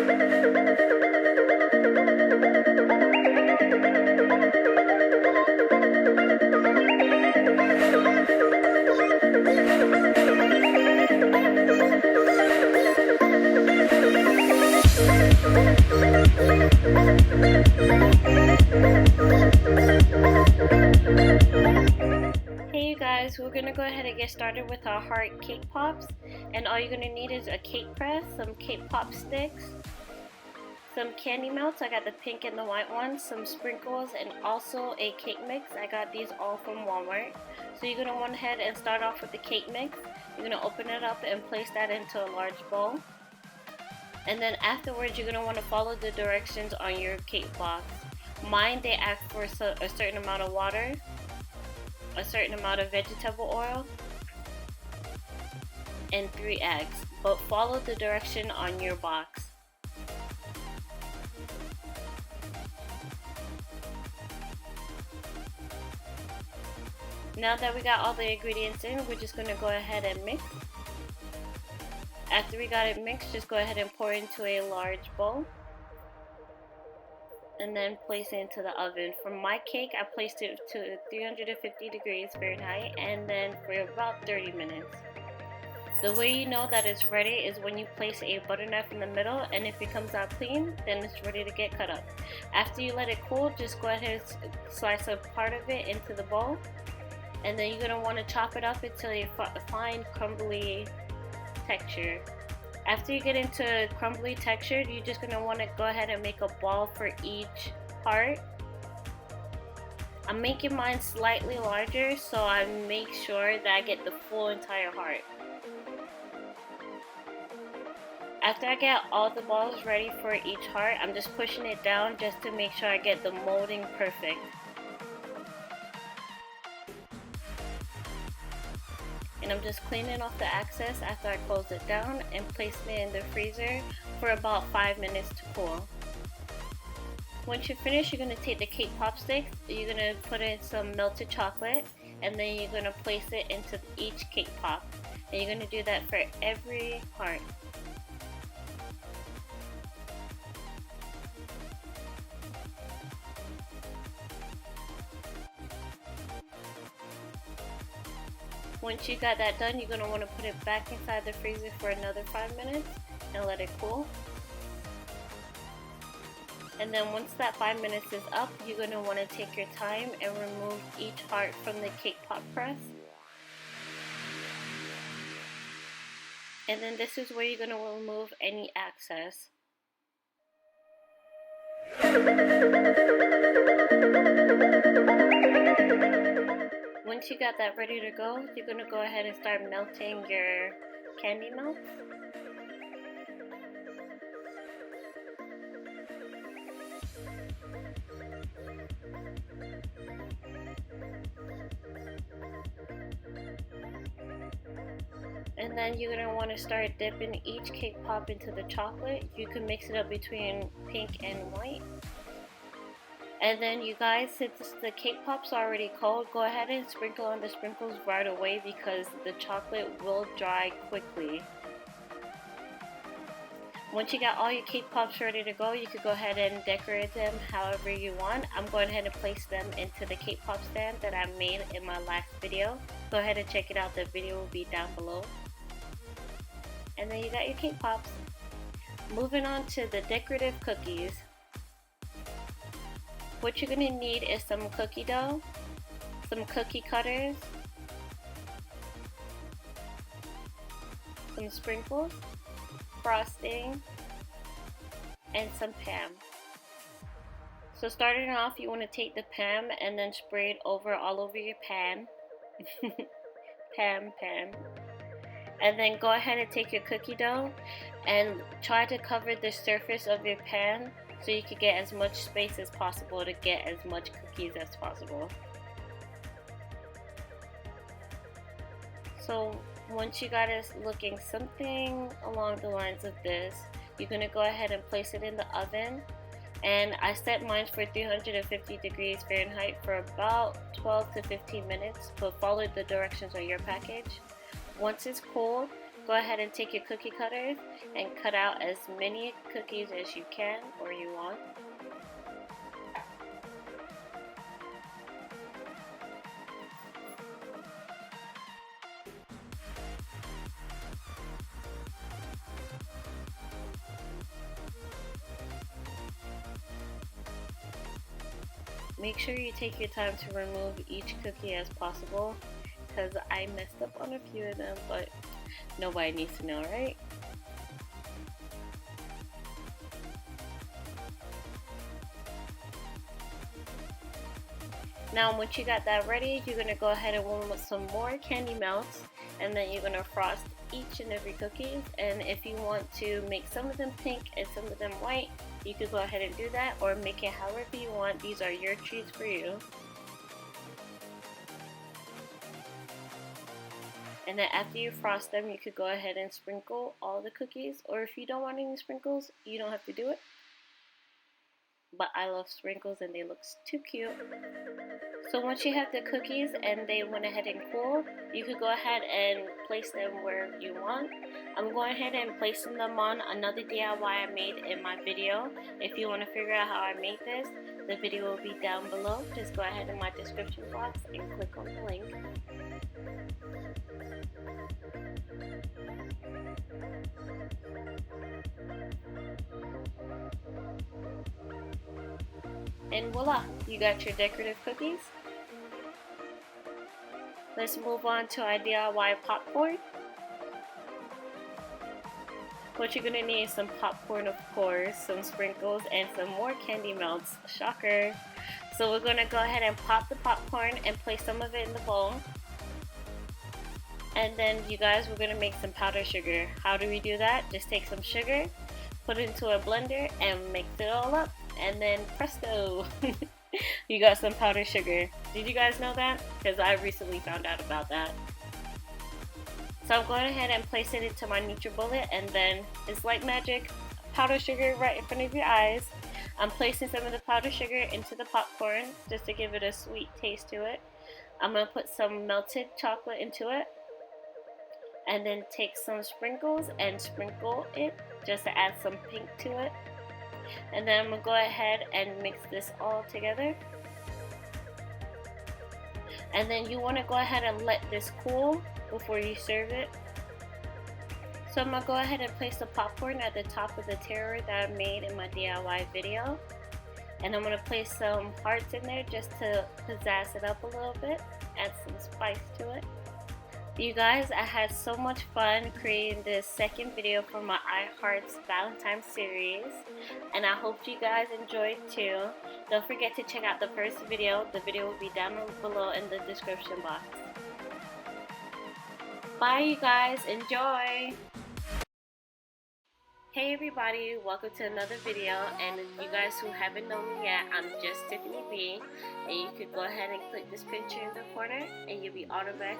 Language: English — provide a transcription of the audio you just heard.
Hey you guys, we're gonna go ahead and get started with our heart cake pops, and all you're gonna need is a cake press, some cake pop sticks, some candy melts. I got the pink and the white ones, some sprinkles, and also a cake mix. I got these all from Walmart. So you're gonna want ahead and start off with the cake mix. You're gonna open it up and place that into a large bowl, and then afterwards you're gonna want to follow the directions on your cake box. Mine, they ask for a certain amount of water, a certain amount of vegetable oil, and 3 eggs, but follow the direction on your box. Now that we got all the ingredients in, we're just going to go ahead and mix. After we got it mixed, just go ahead and pour into a large bowl, and then place it into the oven. For my cake, I placed it to 350 degrees Fahrenheit, and then for about 30 minutes. The way you know that it's ready is when you place a butter knife in the middle, and if it comes out clean, then it's ready to get cut up. After you let it cool, just go ahead and slice a part of it into the bowl, and then you're going to want to chop it up until you fine crumbly texture. After you get into crumbly texture, you're just going to want to go ahead and make a ball for each part. I'm making mine slightly larger so I make sure that I get the full entire heart. After I get all the balls ready for each heart, I'm just pushing it down just to make sure I get the molding perfect. And I'm just cleaning off the excess after I close it down and placing it in the freezer for about 5 minutes to cool. Once you're finished, you're going to take the cake pop sticks, you're going to put in some melted chocolate, and then you're going to place it into each cake pop. And you're going to do that for every heart. Once you got that done, you're going to want to put it back inside the freezer for another 5 minutes and let it cool. And then once that 5 minutes is up, you're going to want to take your time and remove each heart from the cake pop press. And then this is where you're going to remove any excess. Once you got that ready to go, you're going to go ahead and start melting your candy melts. And then you're going to want to start dipping each cake pop into the chocolate. You can mix it up between pink and white. And then you guys, since the cake pop's already cold, go ahead and sprinkle on the sprinkles right away because the chocolate will dry quickly. Once you got all your cake pops ready to go, you could go ahead and decorate them however you want. I'm going ahead and place them into the cake pop stand that I made in my last video. Go ahead and check it out, the video will be down below. And then you got your cake pops. Moving on to the decorative cookies. What you're going to need is some cookie dough, some cookie cutters, some sprinkles, frosting, and some Pam. So starting off, you want to take the Pam and then spray it all over your pan. Pam. And then go ahead and take your cookie dough and try to cover the surface of your pan so you can get as much space as possible to get as much cookies as possible. So once you got it looking something along the lines of this, you're going to go ahead and place it in the oven. And I set mine for 350 degrees Fahrenheit for about 12 to 15 minutes, but follow the directions on your package. Once it's cold, go ahead and take your cookie cutters and cut out as many cookies as you can or you want. Make sure you take your time to remove each cookie as possible, because I messed up on a few of them, but nobody needs to know, right? Now once you got that ready, you're going to go ahead and warm up some more candy melts, and then you're going to frost each and every cookies. And if you want to make some of them pink and some of them white, you could go ahead and do that, or make it however you want. These are your treats for you. And then after you frost them, you could go ahead and sprinkle all the cookies, or if you don't want any sprinkles, you don't have to do it. But I love sprinkles and they look too cute. So once you have the cookies and they went ahead and cooled, you could go ahead and place them where you want. I'm going ahead and placing them on another DIY I made in my video. If you want to figure out how I made this, the video will be down below. Just go ahead in my description box and click on the link. And voila, you got your decorative cookies. Let's move on to our DIY popcorn. What you're gonna need is some popcorn, of course, some sprinkles, and some more candy melts. Shocker. So we're gonna go ahead and pop the popcorn and place some of it in the bowl. And then you guys, we're gonna make some powdered sugar. How do we do that? Just take some sugar, put it into a blender, and mix it all up. And then presto, you got some powdered sugar. Did you guys know that? Because I recently found out about that. So I'm going ahead and place it into my NutriBullet, and then it's like magic, powdered sugar right in front of your eyes. I'm placing some of the powdered sugar into the popcorn just to give it a sweet taste to it. I'm going to put some melted chocolate into it, and then take some sprinkles and sprinkle it just to add some pink to it. And then I'm going to go ahead and mix this all together. And then you want to go ahead and let this cool before you serve it. So I'm going to go ahead and place the popcorn at the top of the terror that I made in my DIY video. And I'm going to place some hearts in there just to pizzazz it up a little bit, add some spice to it. You guys, I had so much fun creating this second video for my iHearts Valentine's series, and I hope you guys enjoyed too. Don't forget to check out the first video. The video will be down below in the description box. Bye you guys, enjoy! Hey everybody, welcome to another video, and you guys who haven't known me yet, I'm just Tiffany B, and you could go ahead and click this picture in the corner and you'll be automatically